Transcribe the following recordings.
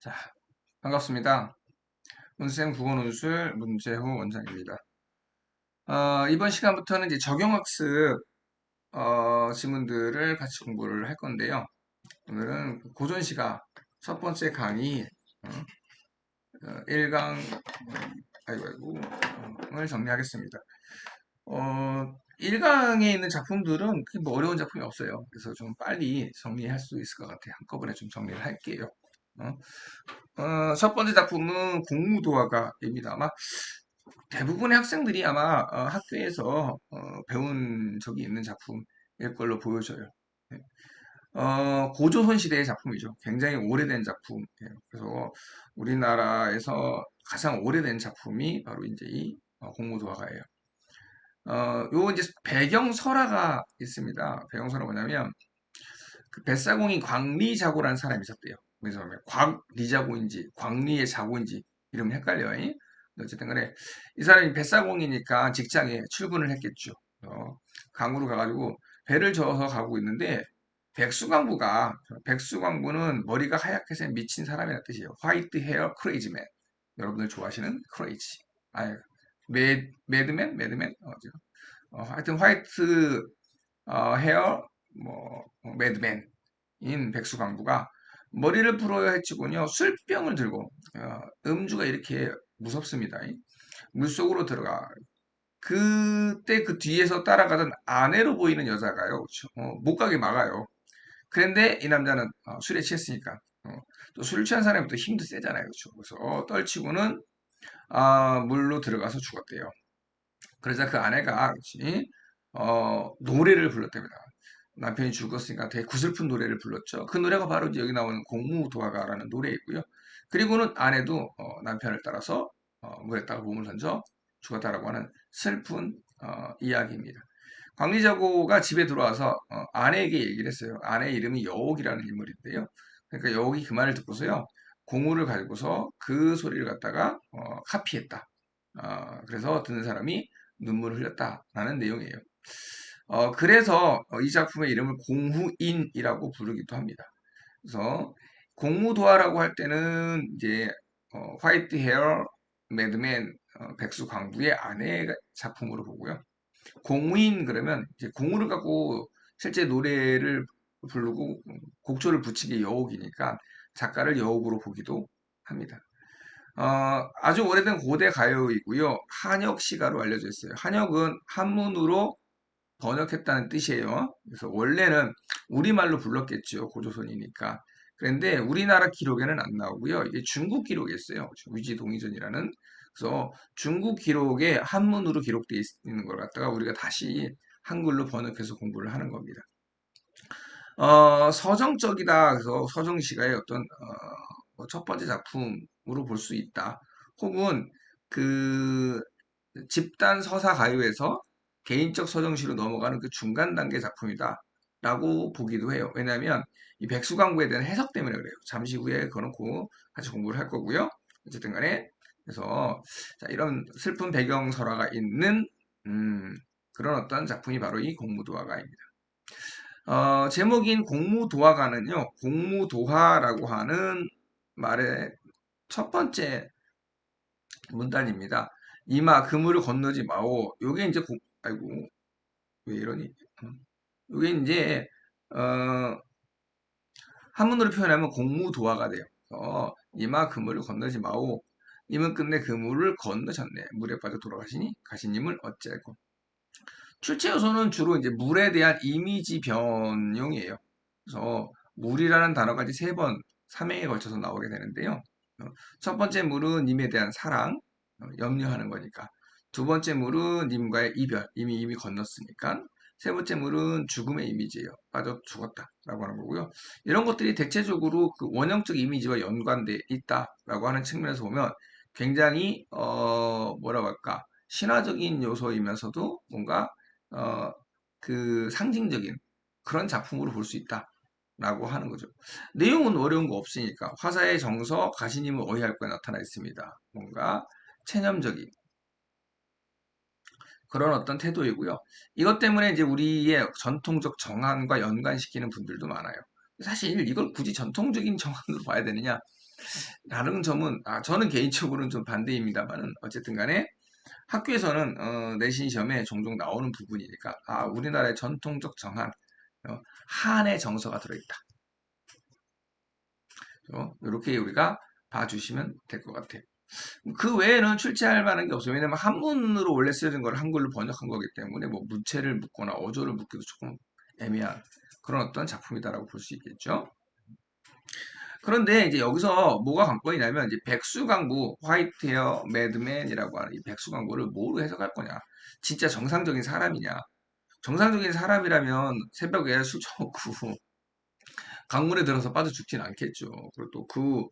자, 반갑습니다. 문쌤 국어논술 문제호 원장입니다. 이번 시간부터는 이제 적용학습 지문들을 같이 공부를 할 건데요. 오늘은 고전시가 첫 번째 강의 1강 을 정리하겠습니다. 1강에 있는 작품들은 그렇게 뭐 어려운 작품이 없어요. 그래서 좀 빨리 정리할 수 있을 것 같아요. 한꺼번에 좀 정리를 할게요. 첫 번째 작품은 공무도화가입니다. 아마 대부분의 학생들이 아마 학교에서 배운 적이 있는 작품일 걸로 보여져요. 네. 고조선 시대의 작품이죠. 굉장히 오래된 작품이에요. 그래서 우리나라에서 가장 오래된 작품이 바로 이제 이 공무도화가예요. 요 이제 배경 설화가 있습니다. 배경 설화가 뭐냐면 그 뱃사공이 광리자고라는 사람이 있었대요. 그래서 광리자고인지 광리의 자고인지 이름이 헷갈려요. 어쨌든 간에 이 사람이 뱃사공이니까 직장에 출근을 했겠죠. 강으로 가가지고 배를 저어서 가고 있는데 백수광부는 머리가 하얗게 생 미친 사람이라는 뜻이에요. 화이트 헤어 크레이지맨. 여러분들 좋아하시는 크레이지. 아, 매드맨? 하여튼 화이트 헤어 매드맨인 백수광부가 머리를 풀어야 했지군요. 술병을 들고 음주가 이렇게 무섭습니다. 물속으로 들어가. 그때 그 뒤에서 따라가던 아내로 보이는 여자가요. 그렇죠? 못 가게 막아요. 그런데 이 남자는 술에 취했으니까 또 술 취한 사람이 또 힘도 세잖아요. 그렇죠? 그래서 떨치고는 물로 들어가서 죽었대요. 그러자 그 아내가 그렇지, 노래를 불렀답니다. 남편이 죽었으니까 되게 구슬픈 노래를 불렀죠. 그 노래가 바로 이제 여기 나오는 공무도화가라는 노래이고요. 그리고는 아내도 남편을 따라서 물에다가 몸을 던져 죽었다라고 하는 슬픈 이야기입니다. 광리자고가 집에 들어와서 아내에게 얘기를 했어요. 아내 이름이 여옥이라는 인물인데요. 그러니까 여옥이 그 말을 듣고서요. 공우를 가지고서 그 소리를 갖다가 카피했다. 그래서 듣는 사람이 눈물을 흘렸다라는 내용이에요. 그래서 이 작품의 이름을 공후인이라고 부르기도 합니다. 그래서 공무도화라고 할 때는 이제 화이트 헤어 매드맨 백수 광부의 아내 작품으로 보고요. 공인 그러면 이제 공우를 갖고 실제 노래를 부르고 곡조를 붙이기 여옥이니까 작가를 여옥으로 보기도 합니다. 아주 오래된 고대 가요이고요. 한역 시가로 알려져 있어요. 한역은 한문으로 번역했다는 뜻이에요. 그래서 원래는 우리말로 불렀겠죠. 고조선이니까. 그런데 우리나라 기록에는 안 나오고요. 이게 중국 기록에 있어요. 위지동의전이라는. 그래서 중국 기록에 한문으로 기록되어 있는 걸 갖다가 우리가 다시 한글로 번역해서 공부를 하는 겁니다. 서정적이다. 그래서 서정시가의 어떤 뭐첫 번째 작품으로 볼 수 있다. 혹은 그 집단 서사 가요에서 개인적 서정시로 넘어가는 그 중간 단계 작품이다. 라고 보기도 해요. 왜냐하면 이 백수광부에 대한 해석 때문에 그래요. 잠시 후에 그거는 같이 공부를 할 거고요. 어쨌든 간에 그래서 자, 이런 슬픈 배경 설화가 있는 그런 어떤 작품이 바로 이 공무도화가입니다. 제목인 공무도화가는요. 공무도화라고 하는 말의 첫 번째 문단입니다. 이마 그물을 건너지 마오. 요게 이제 아이고 왜 이러니? 요게 이제 어, 한문으로 표현하면 공무도화가 돼요. 이마 그물을 건너지 마오. 님은 끝내 그물을 건너셨네. 물에 빠져 돌아가시니 가시님을 어찌할꼬. 출제 요소는 주로 이제 물에 대한 이미지 변용이에요. 그래서 물이라는 단어가 이제 세 번, 3회에 걸쳐서 나오게 되는데요. 첫 번째 물은 님에 대한 사랑, 염려하는 거니까. 두 번째 물은 님과의 이별, 이미 건넜으니까. 세 번째 물은 죽음의 이미지예요. 빠져 죽었다라고 하는 거고요. 이런 것들이 대체적으로 그 원형적 이미지와 연관돼 있다라고 하는 측면에서 보면 굉장히 뭐라고 할까 신화적인 요소이면서도 뭔가 어, 그 상징적인 그런 작품으로 볼 수 있다라고 하는 거죠. 내용은 어려운 거 없으니까 화사의 정서, 가시님을 어휘할 거에 나타나 있습니다. 뭔가 체념적인 그런 어떤 태도이고요. 이것 때문에 이제 우리의 전통적 정한과 연관시키는 분들도 많아요. 사실 이걸 굳이 전통적인 정한으로 봐야 되느냐? 다른 점은, 저는 개인적으로는 좀 반대입니다만은, 어쨌든 간에 학교에서는, 내신 시험에 종종 나오는 부분이니까, 우리나라의 전통적 정한, 한의 정서가 들어있다. 이렇게 우리가 봐주시면 될 것 같아요. 그 외에는 출제할 만한 게 없어요. 왜냐면 한문으로 원래 쓰여진 걸 한글로 번역한 거기 때문에 뭐 문체를 묻거나 어조를 묻기도 조금 애매한 그런 어떤 작품이다라고 볼 수 있겠죠. 그런데 이제 여기서 뭐가 관건이냐면 이제 백수광부, 화이트 헤어 매드맨이라고 하는 이 백수광부를 뭐로 해석할 거냐? 진짜 정상적인 사람이냐? 정상적인 사람이라면 새벽에 술 처먹고 강물에 들어서 빠져 죽진 않겠죠. 그리고 또 그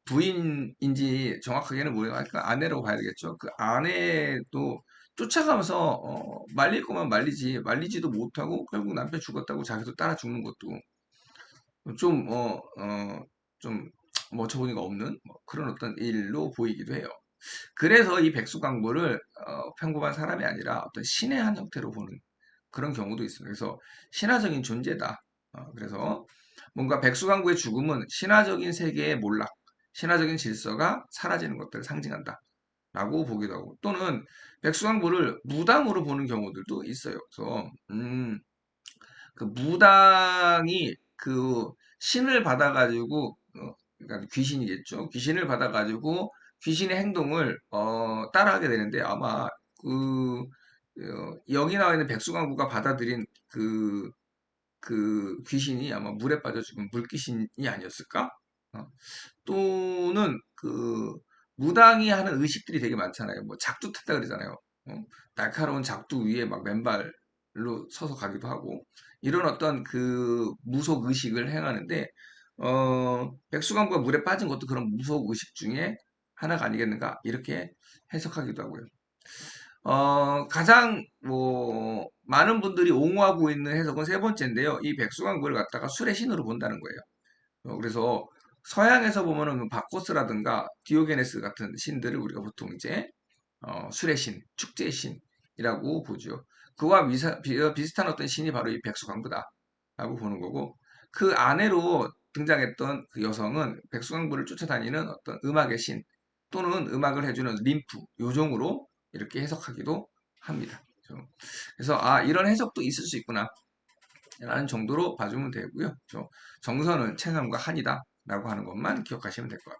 부인인지 정확하게는 모르겠고 아내라고 봐야 되겠죠. 그 아내도 쫓아가면서 말릴 거면 말리지도 못하고 결국 남편 죽었다고 자기도 따라 죽는 것도 좀 좀 머처보니가 없는 뭐 그런 어떤 일로 보이기도 해요. 그래서 이 백수광부를 평범한 사람이 아니라 어떤 신의 한 형태로 보는 그런 경우도 있습니다. 그래서 신화적인 존재다. 그래서 뭔가 백수광부의 죽음은 신화적인 세계의 몰락, 신화적인 질서가 사라지는 것들을 상징한다. 라고 보기도 하고 또는 백수광부를 무당으로 보는 경우들도 있어요. 그래서 그 무당이 그 신을 받아가지고 그러니까 귀신이겠죠. 귀신을 받아가지고 귀신의 행동을 따라하게 되는데 아마 그 여기 나와 있는 백수광부가 받아들인 그 귀신이 아마 물에 빠져 죽은 물귀신이 아니었을까? 어, 또는 그 무당이 하는 의식들이 되게 많잖아요. 뭐 작두 탔다 그러잖아요. 날카로운 작두 위에 막 맨발로 서서 가기도 하고 이런 어떤 그 무속 의식을 행하는데 백수광부가 물에 빠진 것도 그런 무속 의식 중에 하나가 아니겠는가 이렇게 해석하기도 하고요. 가장 뭐 많은 분들이 옹호하고 있는 해석은 세 번째인데요. 이 백수광부를 갖다가 술의 신으로 본다는 거예요. 그래서 서양에서 보면은 뭐 바코스라든가 디오게네스 같은 신들을 우리가 보통 이제 술의 신, 축제의 신이라고 보죠. 그와 비슷한 어떤 신이 바로 이 백수광부다라고 보는 거고 그 아내로 등장했던 그 여성은 백수광부를 쫓아다니는 어떤 음악의 신 또는 음악을 해주는 림프 요정으로 이렇게 해석하기도 합니다. 그래서 이런 해석도 있을 수 있구나 라는 정도로 봐주면 되고요. 정선은 체감과 한이다 라고 하는 것만 기억하시면 될 것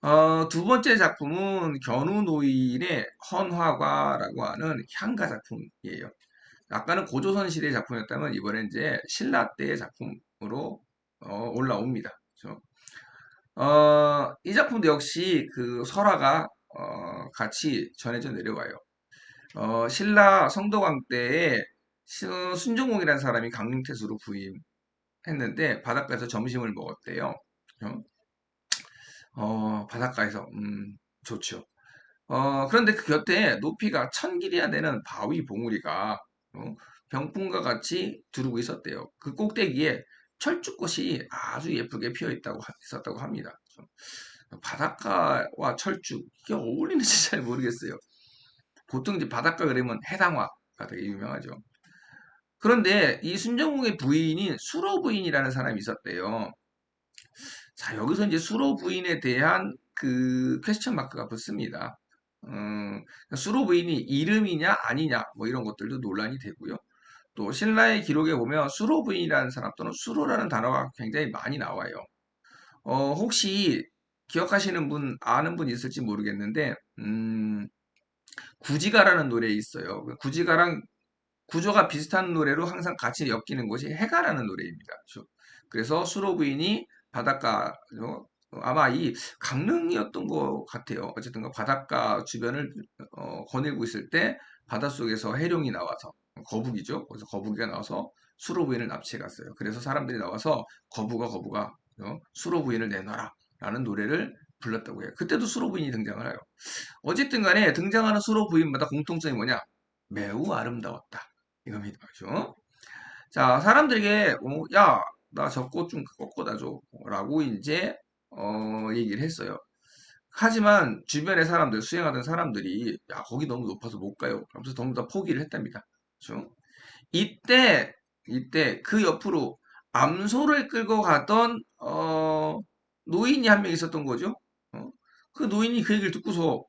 같아요. 두 번째 작품은 견우 노일의 헌화과라고 하는 향가 작품이에요. 아까는 고조선 시대 작품이었다면 이번엔 이제 신라 때의 작품으로 올라옵니다. 그렇죠? 이 작품도 역시 그 설화가 같이 전해져 내려와요. 신라 성도광 때에 순종공이라는 사람이 강릉태수로 부임했는데 바닷가에서 점심을 먹었대요. 그죠? 바닷가에서 좋죠. 그런데 그 곁에 높이가 1000길이나 되는 바위 봉우리가 병풍과 같이 두르고 있었대요. 그 꼭대기에 철쭉꽃이 아주 예쁘게 피어 있었다고 합니다. 바닷가와 철쭉 이게 어울리는지 잘 모르겠어요. 보통 이제 바닷가 그러면 해당화가 되게 유명하죠. 그런데 이 순정궁의 부인인 수로 부인이라는 사람이 있었대요. 자, 여기서 이제 수로 부인에 대한 그 퀘스천 마크가 붙습니다. 수로 부인이 이름이냐 아니냐 뭐 이런 것들도 논란이 되고요. 또 신라의 기록에 보면 수로 부인이라는 사람 또는 수로라는 단어가 굉장히 많이 나와요. 혹시 기억하시는 분 아는 분 있을지 모르겠는데 구지가라는 노래 있어요. 그 구지가랑 구조가 비슷한 노래로 항상 같이 엮이는 것이 해가라는 노래입니다. 그렇죠? 그래서 수로 부인이 바닷가 아마 이 강릉이었던 것 같아요. 어쨌든 바닷가 주변을 거닐고 있을 때 바닷속에서 해룡이 나와서 거북이죠. 그래서 거북이가 나와서 수로 부인을 납치해 갔어요. 그래서 사람들이 나와서 거북아 수로 부인을 내놔라 라는 노래를 불렀다고 해요. 그때도 수로 부인이 등장을 해요. 어쨌든 간에 등장하는 수로 부인마다 공통점이 뭐냐? 매우 아름다웠다. 이겁니다. 그죠? 자, 사람들에게, 야, 나 저 꽃 좀 꺾어다 줘. 라고 이제, 얘기를 했어요. 하지만 주변의 사람들, 수행하던 사람들이, 야, 거기 너무 높아서 못 가요. 그러면서 전부 다 포기를 했답니다. 그죠? 이때 그 옆으로 암소를 끌고 가던, 노인이 한 명 있었던 거죠. 어? 그 노인이 그 얘기를 듣고서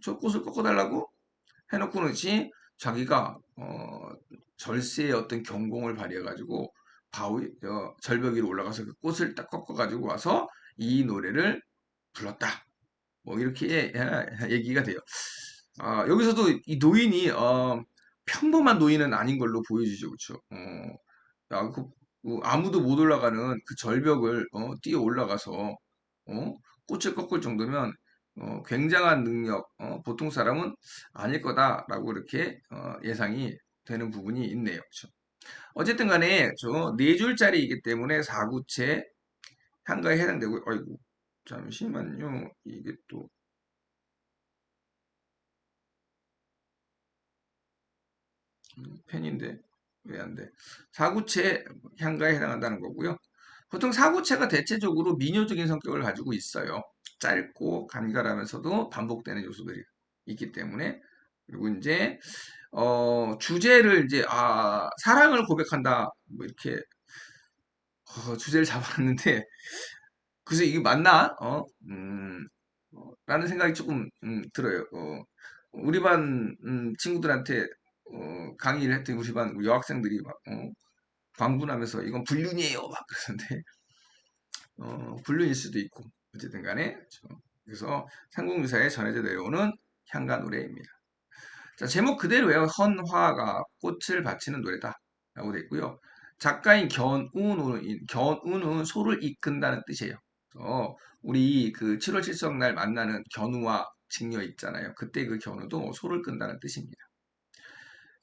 저 꽃을 꺾어달라고 해놓고는 자기가 절세의 어떤 경공을 발휘해가지고 절벽 위로 올라가서 그 꽃을 딱 꺾어가지고 와서 이 노래를 불렀다. 뭐 이렇게 얘기가 돼요. 아, 여기서도 이 노인이 평범한 노인은 아닌 걸로 보여지죠, 그렇죠? 아무도 못 올라가는 그 절벽을 뛰어 올라가서 꽃을 꺾을 정도면 굉장한 능력, 보통 사람은 아닐 거다라고 이렇게 예상이 되는 부분이 있네요. 그렇죠? 어쨌든 간에 저 네 줄짜리이기 때문에 사구체 한가에 해당되고, 아이고, 잠시만요. 이게 또 펜인데 왜 안 돼? 사구체 향가에 해당한다는 거고요. 보통 사구체가 대체적으로 민요적인 성격을 가지고 있어요. 짧고 간결하면서도 반복되는 요소들이 있기 때문에 그리고 이제 주제를 사랑을 고백한다 뭐 이렇게 주제를 잡았는데 그래서 이게 맞나? 라는 생각이 조금 들어요. 우리 반 친구들한테 강의를 했더니 우리 반 여학생들이 막 광분하면서 이건 불륜이에요 막 그러는데 불륜일 수도 있고 어쨌든 간에 그래서 상공유사에 전해져 내려오는 향가 노래입니다. 자, 제목 그대로예요. 헌화가 꽃을 바치는 노래다 라고 되어 있고요. 작가인 견우는 소를 이끈다는 뜻이에요. 우리 그 7월 칠성날 만나는 견우와 직녀 있잖아요. 그때 그 견우도 소를 끈다는 뜻입니다.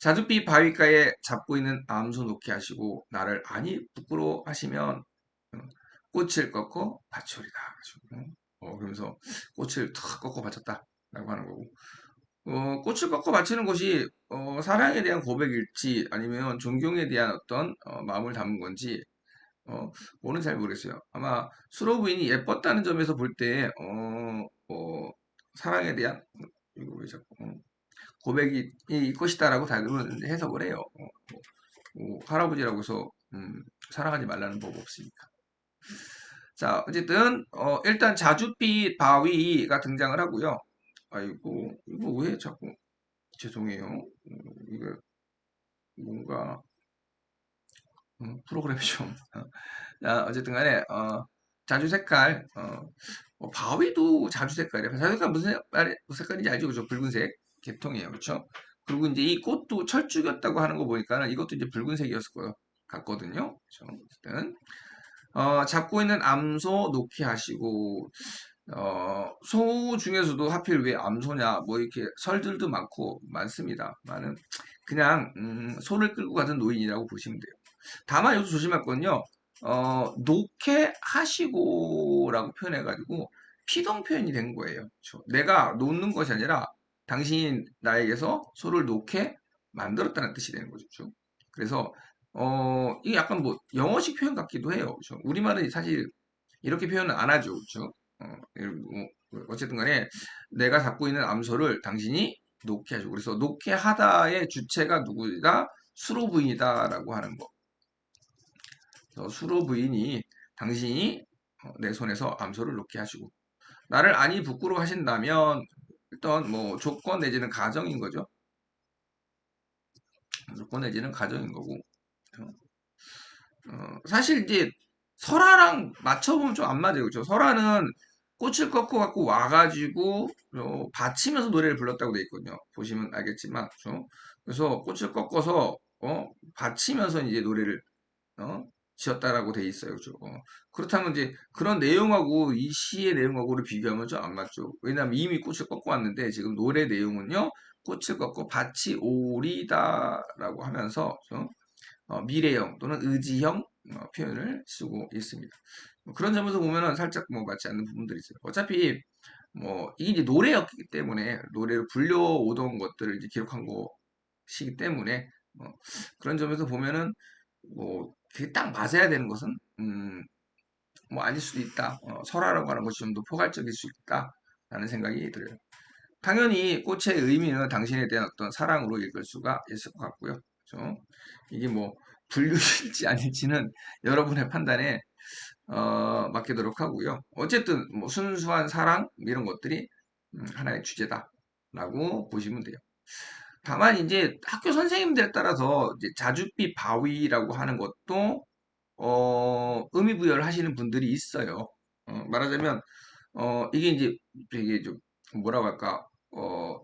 자줏빛 바위가에 잡고 있는 암소 놓게 하시고 나를 아니 부끄러워 하시면 꽃을 꺾어 바치오리다. 그러면서 꽃을 탁 꺾어 바쳤다라고 하는 거고. 꽃을 꺾어 바치는 것이 사랑에 대한 고백일지 아니면 존경에 대한 어떤 마음을 담은 건지 뭐는 잘 모르겠어요. 아마 수로 부인이 예뻤다는 점에서 볼 때 사랑에 대한 이거 왜 자꾸 고백이 이 것이다라고 다른 해석을 해요. 할아버지라고 해서 사랑하지 말라는 법 없으니까. 자, 어쨌든 일단 자줏빛 바위가 등장을 하고요. 아이고, 이거 왜 자꾸 죄송해요. 이거 뭔가 프로그램이 좀 자, 어쨌든 간에 자주 색깔 바위도 자주 색깔이에요. 자주 색깔 무슨 색깔인지 알죠? 그죠? 붉은색 계통이에요. 그렇죠? 그리고 이제 이 꽃도 철쭉이었다고 하는 거 보니까는 이것도 이제 붉은색이었을 것 같거든요. 그렇죠? 어쨌든 잡고 있는 암소 놓게 하시고 소 중에서도 하필 왜 암소냐 뭐 이렇게 설들도 많습니다. 많은 그냥 소를 끌고 가던 노인이라고 보시면 돼요. 다만 여기서 조심할 건요. 놓게 하시고라고 표현해가지고 피동 표현이 된 거예요. 그쵸? 내가 놓는 것이 아니라 당신이 나에게서 소를 놓게 만들었다는 뜻이 되는 거죠. 그쵸? 그래서 이게 약간 뭐 영어식 표현 같기도 해요. 그쵸? 우리말은 사실 이렇게 표현은 안 하죠. 그쵸? 어쨌든 간에 내가 갖고 있는 암소를 당신이 놓게 하죠. 그래서 놓게 하다의 주체가 누구다? 수로 부인이다라고 하는 거. 수로 부인이 당신이 내 손에서 암소를 놓게 하시고 나를 아니 부끄러워 하신다면 일단 뭐 조건 내지는 가정인 거죠. 조건 내지는 가정인 거고 사실 이제 설화랑 맞춰보면 좀 안 맞아요. 그렇죠? 설화는 꽃을 꺾어 갖고 와가지고 받치면서 노래를 불렀다고 돼 있거든요. 보시면 알겠지만 그렇죠? 그래서 꽃을 꺾어서 받치면서 이제 노래를 어? 지었다라고 돼 있어요. 그죠? 그렇다면 이제 그런 내용하고 이 시의 내용하고를 비교하면 좀 안 맞죠. 왜냐하면 이미 꽃을 꺾어 왔는데 지금 노래 내용은요. 꽃을 꺾어 밭이 오리다라고 하면서 미래형 또는 의지형 표현을 쓰고 있습니다. 그런 점에서 보면은 살짝 뭐 맞지 않는 부분들이 있어요. 어차피 뭐 이게 이제 노래였기 때문에 노래를 불려오던 것들을 이제 기록한 것이기 때문에 그런 점에서 보면은 뭐 그게 딱 맞아야 되는 것은 뭐 아닐 수도 있다. 설화라고 하는 것이 좀 더 포괄적일 수 있다라는 생각이 들어요. 당연히 꽃의 의미는 당신에 대한 어떤 사랑으로 읽을 수가 있을 것 같고요. 그렇죠? 이게 뭐 분류일지 아닐지는 여러분의 판단에 맡기도록 하고요. 어쨌든 뭐 순수한 사랑 이런 것들이 하나의 주제다라고 보시면 돼요. 다만 이제 학교 선생님들에 따라서 이제 자줏빛 바위라고 하는 것도 의미 부여를 하시는 분들이 있어요. 말하자면 이게 이제 되게 좀 뭐라고 할까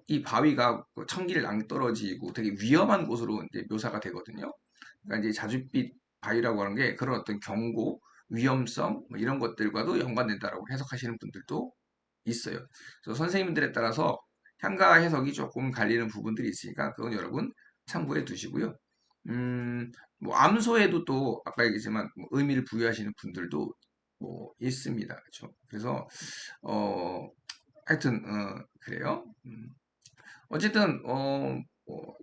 이 바위가 그 천길 낭떠러지고 되게 위험한 곳으로 이제 묘사가 되거든요. 그러니까 이제 자줏빛 바위라고 하는 게 그런 어떤 경고, 위험성 뭐 이런 것들과도 연관된다라고 해석하시는 분들도 있어요. 그래서 선생님들에 따라서 향가 해석이 조금 갈리는 부분들이 있으니까 그건 여러분 참고해 두시고요. 뭐 암소에도 또 아까 얘기했지만 뭐 의미를 부여하시는 분들도 뭐 있습니다. 그렇죠? 그래서 어 하여튼 그래요. 어쨌든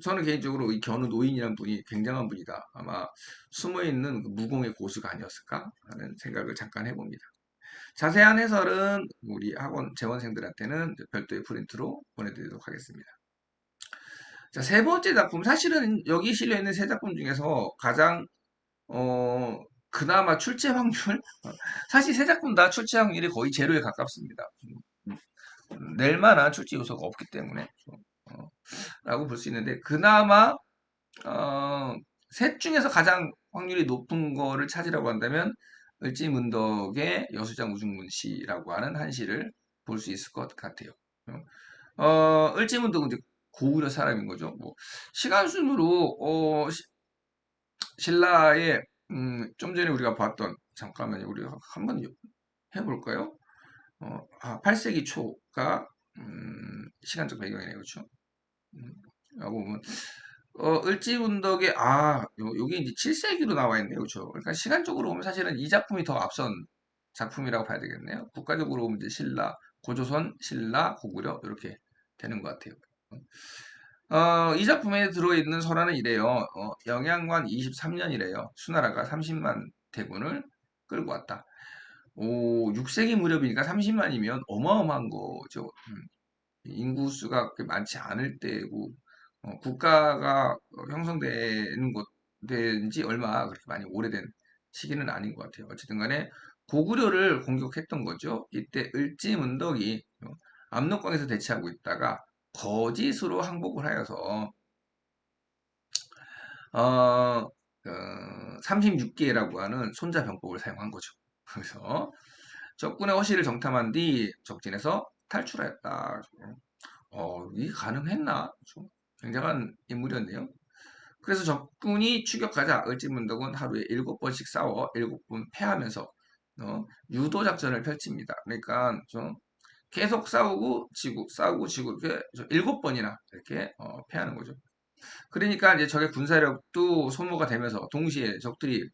저는 개인적으로 이 견우 노인이라는 분이 굉장한 분이다. 아마 숨어있는 그 무공의 고수가 아니었을까 하는 생각을 잠깐 해봅니다. 자세한 해설은 우리 학원 재원생들한테는 별도의 프린트로 보내드리도록 하겠습니다. 자, 세 번째 작품. 사실은 여기 실려 있는 세 작품 중에서 가장 어, 그나마 출제 확률? 사실 세 작품 다 출제 확률이 거의 제로에 가깝습니다. 낼 만한 출제 요소가 없기 때문에 라고 볼 수 있는데 그나마 어, 셋 중에서 가장 확률이 높은 거를 찾으라고 한다면 을지문덕의 여수장 우중문시라고 하는 한시를 볼 수 있을 것 같아요. 을지문덕은 이제 고구려 사람인 거죠. 뭐 시간 순으로 신라의 좀 전에 우리가 봤던 잠깐만요. 우리가 한번 해볼까요? 8세기 초가 시간적 배경이네요. 그렇죠? 라고 보면 을지문덕의 요게 이제 7세기로 나와 있네요. 그렇죠? 그러니까 시간적으로 보면 사실은 이 작품이 더 앞선 작품이라고 봐야 되겠네요. 국가적으로 보면 이제 신라, 고조선, 신라, 고구려 이렇게 되는 것 같아요. 이 작품에 들어있는 설화는 이래요. 영양관 23년이래요. 수나라가 30만 대군을 끌고 왔다. 6세기 무렵이니까 30만이면 어마어마한 거죠. 인구수가 그렇게 많지 않을 때고 국가가 형성되는 것 된 지 얼마 그렇게 많이 오래된 시기는 아닌 것 같아요. 어쨌든 간에 고구려를 공격했던 거죠. 이때 을지문덕이 압록강에서 대치하고 있다가 거짓으로 항복을 하여서 어, 36개라고 하는 손자병법을 사용한 거죠. 그래서 적군의 허시를 정탐한 뒤 적진에서 탈출하였다. 이게 가능했나? 좀 굉장한 인물이었네요. 그래서 적군이 추격하자 을지문덕은 하루에 7번씩 싸워 7번 패하면서 유도 작전을 펼칩니다. 그러니까 좀 계속 싸우고 지고 이렇게 7번이나 이렇게 패하는 거죠. 그러니까 이제 적의 군사력도 소모가 되면서 동시에 적들이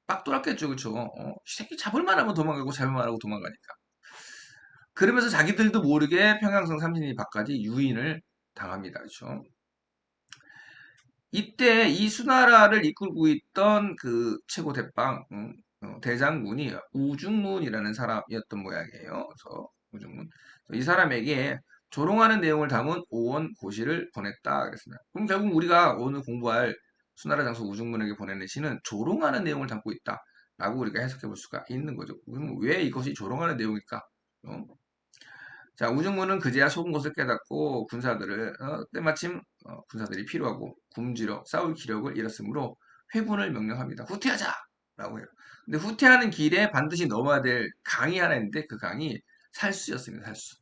빡돌았겠죠, 그쵸? 이 새끼 잡을만 하면 도망가고 잡을만 하고 도망가니까. 그러면서 자기들도 모르게 평양성 삼신리 밖까지 유인을 당합니다, 그쵸? 이때 이 수나라를 이끌고 있던 그 최고 대빵 대장군이 우중문이라는 사람이었던 모양이에요. 그래서 우중문 이 사람에게 조롱하는 내용을 담은 오원 고시를 보냈다 그랬습니다. 그럼 결국 우리가 오늘 공부할 수나라 장수 우중문에게 보내는 시는 조롱하는 내용을 담고 있다라고 우리가 해석해 볼 수가 있는 거죠. 그럼 왜 이것이 조롱하는 내용일까? 어? 자, 우중문은 그제야 속은 것을 깨닫고 군사들을 때마침 군사들이 필요하고 굶주려 싸울 기력을 잃었으므로 회군을 명령합니다. 후퇴하자! 라고 해요. 근데 후퇴하는 길에 반드시 넘어야 될 강이 하나 있는데 그 강이 살수였습니다. 살수.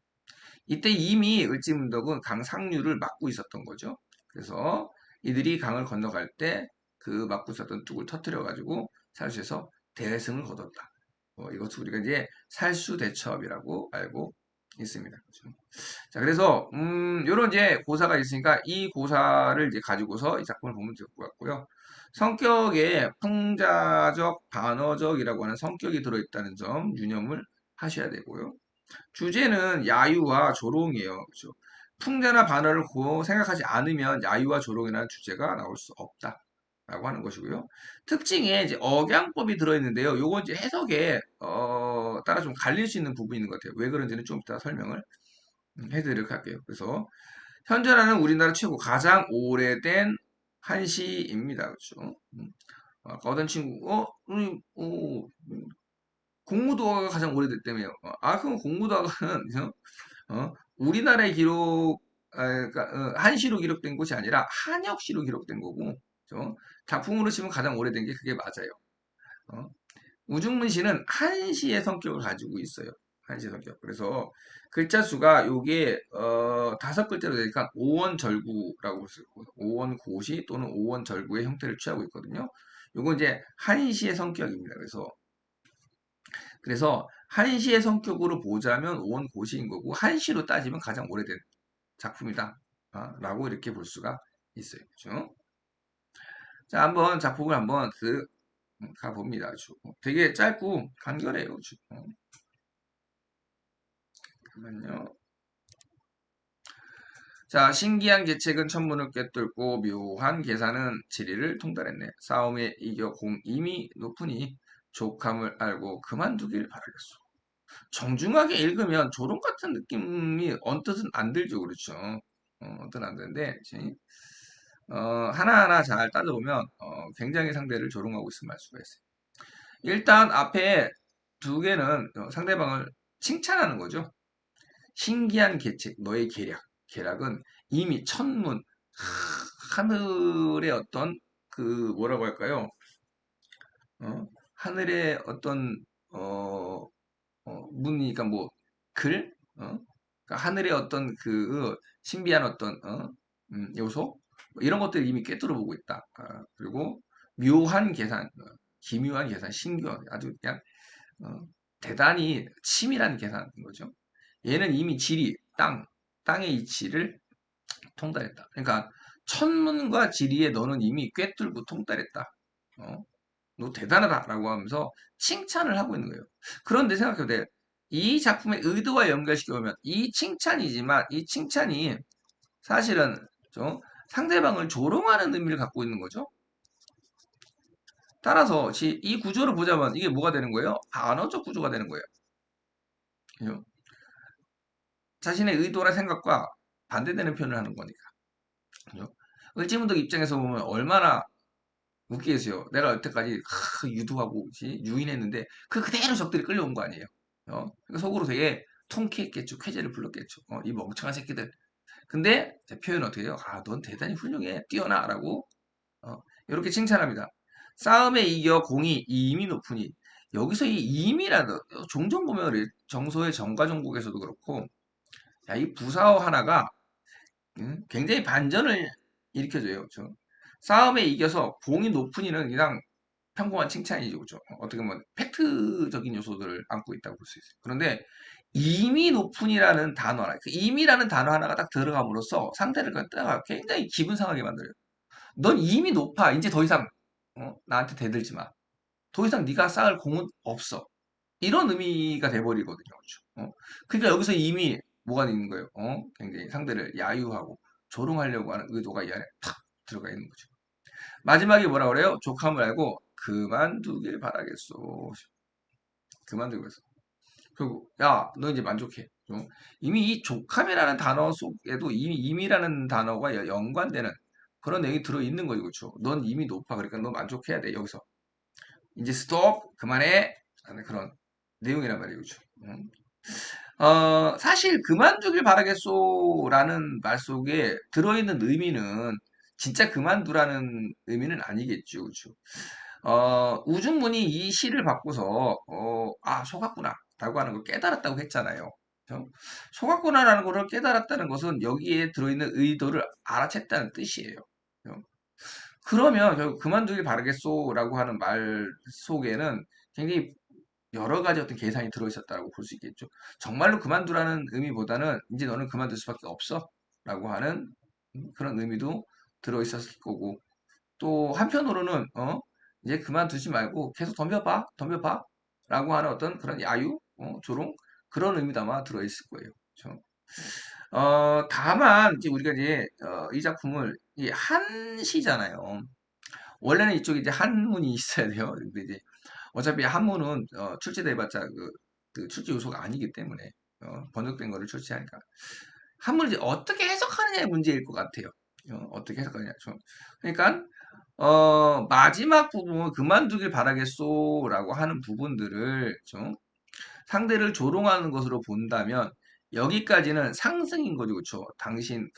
이때 이미 을지문덕은 강 상류를 막고 있었던 거죠. 그래서 이들이 강을 건너갈 때 그 막고 있었던 뚝을 터뜨려가지고 살수에서 대승을 거뒀다. 이것을 우리가 이제 살수대첩이라고 알고 있습니다. 그렇죠? 자, 그래서 요런 이제 고사가 있으니까 이 고사를 이제 가지고서 이 작품을 보면 될 것 같고요. 성격에 풍자적, 반어적이라고 하는 성격이 들어있다는 점 유념을 하셔야 되고요. 주제는 야유와 조롱이에요. 그렇죠? 풍자나 반어를 생각하지 않으면 야유와 조롱이라는 주제가 나올 수 없다. 라고 하는 것이고요. 특징에 이제 억양법이 들어있는데요. 요거 이제 해석에 따라 좀 갈릴 수 있는 부분이 있는 것 같아요. 왜 그런지는 좀 이따 설명을 해드리도록 할게요. 그래서 현존하는 우리나라 최고 가장 오래된 한시입니다. 그렇죠? 아까 어떤 친구, 공무도화가 가장 오래됐다며요. 그럼 공무도화는, 우리나라의 기록, 그러니까, 한시로 기록된 곳이 아니라 한역시로 기록된 거고, 그죠? 작품으로 치면 가장 오래된 게 그게 맞아요. 어? 우중문시는 한시의 성격을 가지고 있어요. 한시의 성격. 그래서 글자 수가 요게 5글자로 되니까 오원절구라고 볼수 있고 오원고시 또는 오원절구의 형태를 취하고 있거든요. 요거 이제 한시의 성격입니다. 그래서 한시의 성격으로 보자면 오원고시인 거고 한시로 따지면 가장 오래된 작품이다. 라고 이렇게 볼 수가 있어요. 그죠? 자, 한번 작품을 한번 가봅니다. 아주. 되게 짧고 간결해요. 잠깐만요. 자, 신기한 계책은 천문을 꿰뚫고 묘한 계산은 지리를 통달했네. 싸움에 이겨 공임이 높으니 족함을 알고 그만두길 바라겠소. 정중하게 읽으면 조롱 같은 느낌이 언뜻은 안 들죠. 그렇죠? 언뜻은 안 드는데, 하나하나 잘 따져보면, 굉장히 상대를 조롱하고 있음을 알 수가 있어요. 일단 앞에 두 개는 상대방을 칭찬하는 거죠. 신기한 계책, 너의 계략은 이미 천문, 하늘의 어떤 뭐라고 할까요? 하늘의 어떤 어, 문이니까 뭐 글, 그러니까 하늘의 어떤 신비한 어떤 요소 뭐 이런 것들 이미 꿰뚫어 보고 있다. 그리고 묘한 계산, 기묘한 계산, 신기한 아주 그냥 어, 대단히 치밀한 계산인 거죠. 얘는 이미 땅의 이치를 통달했다. 그러니까 천문과 지리에 너는 이미 꿰뚫고 통달했다. 어? 너 대단하다라고 하면서 칭찬을 하고 있는 거예요. 그런데 생각해도 이 작품의 의도와 연결시켜 보면 이 칭찬이지만 이 칭찬이 사실은 좀 상대방을 조롱하는 의미를 갖고 있는 거죠. 따라서 이 구조를 보자면 이게 뭐가 되는 거예요? 반어적 구조가 되는 거예요. 그죠? 자신의 의도나 생각과 반대되는 표현을 하는 거니까. 그죠? 을지문덕 입장에서 보면 얼마나 웃기겠어요. 내가 여태까지 유도하고 유인했는데 그대로 적들이 끌려온 거 아니에요. 그러니까 속으로 되게 통쾌했겠죠. 쾌재를 불렀겠죠. 이 멍청한 새끼들. 근데 제 표현 어떻게 해요? 넌 대단히 훌륭해. 뛰어나라고 이렇게 칭찬합니다. 싸움에 이겨 공이 이임이 높으니 여기서 이 임이라도 종종 보면 정소의 정가종국에서도 그렇고 이 부사어 하나가 굉장히 반전을 일으켜줘요. 그렇죠? 싸움에 이겨서 공이 높으니는 그냥 평범한 칭찬이죠. 그죠? 어떻게 보면 팩트적인 요소들을 안고 있다고 볼 수 있어요. 그런데 이미 높은이라는 단어나 그 이미라는 단어 하나가 딱 들어감으로써 상대를 갖다가 굉장히 기분 상하게 만들어요. 넌 이미 높아. 이제 더 이상 나한테 대들지 마. 더 이상 네가 쌓을 공은 없어. 이런 의미가 돼버리거든요. 그렇죠? 그러니까 여기서 이미 뭐가 있는 거예요? 굉장히 상대를 야유하고 조롱하려고 하는 의도가 이 안에 탁 들어가 있는 거죠. 마지막에 뭐라 그래요? 족함을 알고 그만두길 바라겠소. 그만두고 있어. 그리고 야, 너 이제 만족해. 이미 이 족함이라는 단어 속에도 이미 임이라는 단어가 연관되는 그런 내용이 들어있는 거죠. 그렇죠? 넌 이미 높아. 그러니까 너 만족해야 돼. 여기서. 이제 스톱. 그만해. 하는 그런 내용이란 말이에요. 그렇죠? 사실 그만두길 바라겠소라는 말 속에 들어있는 의미는 진짜 그만두라는 의미는 아니겠죠. 그렇죠? 우중문이 이 시를 받고서 속았구나 라고 하는 걸 깨달았다고 했잖아요. 그죠? 속았구나라는 것을 깨달았다는 것은 여기에 들어있는 의도를 알아챘다는 뜻이에요. 그죠? 그러면 결국 그만두길 바라겠소라고 하는 말 속에는 굉장히 여러 가지 어떤 계산이 들어있었다고 볼 수 있겠죠. 정말로 그만두라는 의미보다는 이제 너는 그만둘 수밖에 없어 라고 하는 그런 의미도 들어있었을 거고 또 한편으로는 이제 그만두지 말고 계속 덤벼봐 라고 하는 어떤 그런 야유, 조롱 그런 의미도 아마 들어있을 거예요. 그렇죠? 다만 이제 우리가 이제 이 작품을 이 한시잖아요. 원래는 이쪽에 이제 한문이 있어야 돼요. 근데 이제 어차피 한문은 출제돼봤자 그 출제 요소가 아니기 때문에 번역된 거를 출제하니까 한문을 이제 어떻게 해석하느냐의 문제일 것 같아요. 어떻게 해석하느냐. 그러니까 마지막 부분 그만두길 바라겠소라고 하는 부분들을 좀 상대를 조롱하는 것으로 본다면 여기까지는 상승인 거죠. 그렇죠? 당신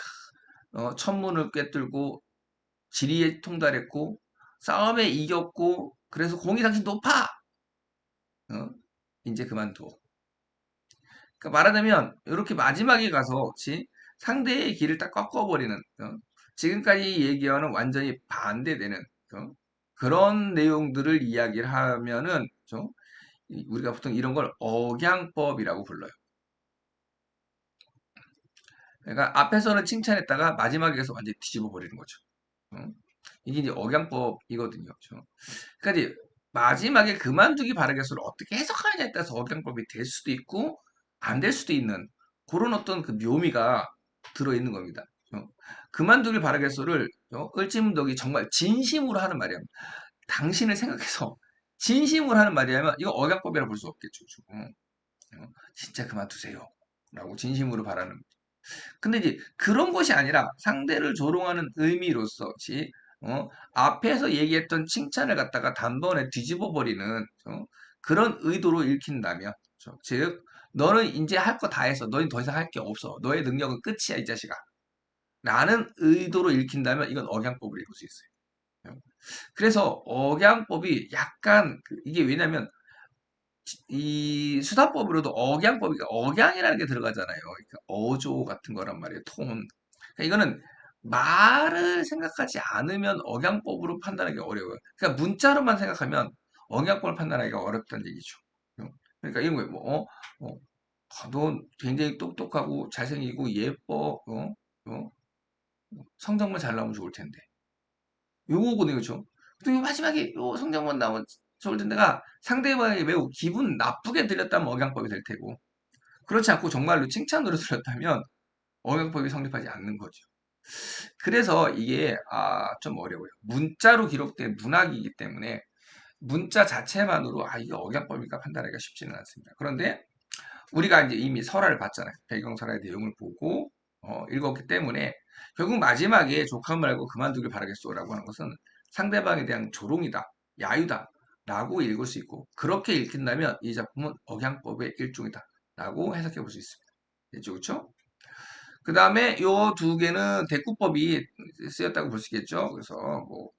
천문을 꿰뚫고 지리에 통달했고 싸움에 이겼고 그래서 공이 당신 높아. 어? 이제 그만둬. 그러니까 말하자면 이렇게 마지막에 가서 그치? 상대의 길을 딱 꺾어버리는 지금까지 얘기와는 완전히 반대되는 그런 내용들을 이야기를 하면은 우리가 보통 이런 걸 억양법이라고 불러요. 그러니까 앞에서는 칭찬했다가 마지막에 가서 완전히 뒤집어 버리는 거죠. 어? 이게 이제 억양법이거든요. 그렇죠? 그러니까 이제 마지막에 그만두기 바라겠어를 어떻게 해석하느냐에 따라서 억양법이 될 수도 있고 안 될 수도 있는 그런 어떤 그 묘미가 들어있는 겁니다. 그만두길 바라겠어를 을지문덕이 정말 진심으로 하는 말이야. 당신을 생각해서 진심으로 하는 말이라면 이거 억양법이라 볼 수 없겠죠. 진짜 그만두세요. 라고 진심으로 바라는. 근데 이제 그런 것이 아니라 상대를 조롱하는 의미로서 앞에서 얘기했던 칭찬을 갖다가 단번에 뒤집어 버리는 그런 의도로 읽힌다면 즉 너는 이제 할 거 다 했어. 너는 더 이상 할 게 없어. 너의 능력은 끝이야, 이 자식아. 라는 의도로 읽힌다면 이건 억양법으로 읽을 수 있어요. 그래서 억양법이 약간 이게 왜냐면 이 수사법으로도 억양법이니까 억양이라는 게 들어가잖아요. 그러니까 어조 같은 거란 말이에요. 톤. 그러니까 이거는 말을 생각하지 않으면 억양법으로 판단하기 어려워요. 그러니까 문자로만 생각하면 억양법을 판단하기가 어렵다는 얘기죠. 그러니까 이런 거예요. 너 굉장히 똑똑하고 잘생기고 예뻐. 성적만 잘 나오면 좋을 텐데. 요거거든요, 그쵸? 근데 마지막에 요 성적만 나오면 좋을 텐데가 상대방에게 매우 기분 나쁘게 들렸다면 억양법이 될 테고, 그렇지 않고 정말로 칭찬으로 들렸다면 억양법이 성립하지 않는 거죠. 그래서 이게 좀 어려워요. 문자로 기록된 문학이기 때문에 문자 자체만으로 이게 억양법일까 판단하기가 쉽지는 않습니다. 그런데 우리가 이제 이미 설화를 봤잖아요. 배경설화의 내용을 보고 읽었기 때문에 결국 마지막에 족함 말고 그만두길 바라겠소라고 하는 것은 상대방에 대한 조롱이다, 야유다 라고 읽을 수 있고 그렇게 읽힌다면 이 작품은 억양법의 일종이다 라고 해석해 볼 수 있습니다. 됐죠? 그렇죠? 그 다음에 요 두 개는 대꾸법이 쓰였다고 볼 수 있겠죠. 그래서 뭐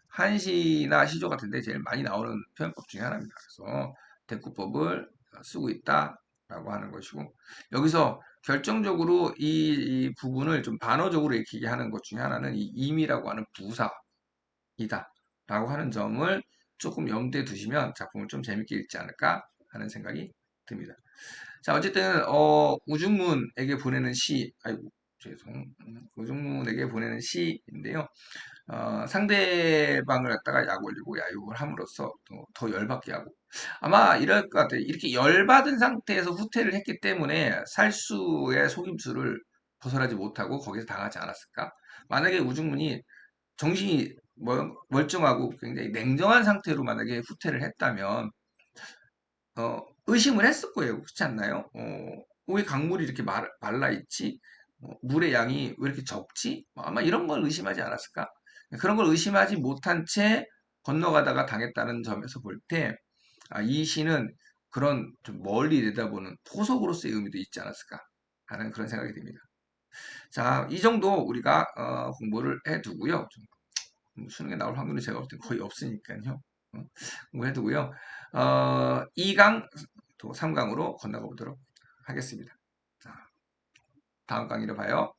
한시나 시조 같은데 제일 많이 나오는 표현법 중에 하나입니다. 그래서 대꾸법을 쓰고 있다라고 하는 것이고 여기서 결정적으로 이 부분을 좀 반어적으로 읽히게 하는 것 중에 하나는 이 임이라고 하는 부사이다라고 하는 점을 조금 염두에 두시면 작품을 좀 재밌게 읽지 않을까 하는 생각이 듭니다. 자, 어쨌든 우중문에게 보내는 시, 아이고 죄송, 우중문에게 보내는 시인데요. 상대방을 갖다가 약 올리고 야욕을 함으로써 더 열받게 하고 아마 이럴 것 같아요. 이렇게 열받은 상태에서 후퇴를 했기 때문에 살수의 속임수를 벗어나지 못하고 거기서 당하지 않았을까? 만약에 우중문이 정신이 멀쩡하고 굉장히 냉정한 상태로 만약에 후퇴를 했다면 의심을 했을 거예요. 그렇지 않나요? 왜 강물이 이렇게 말라 있지? 물의 양이 왜 이렇게 적지? 아마 이런 걸 의심하지 않았을까? 그런 걸 의심하지 못한 채 건너가다가 당했다는 점에서 볼 때, 이 시는 그런 좀 멀리 내다보는 토속으로서의 의미도 있지 않았을까 하는 그런 생각이 듭니다. 자, 이 정도 우리가 공부를 해두고요. 수능에 나올 확률이 제가 볼 땐 거의 없으니까요. 공부해두고요. 2강 또 3강으로 건너가 보도록 하겠습니다. 자, 다음 강의로 봐요.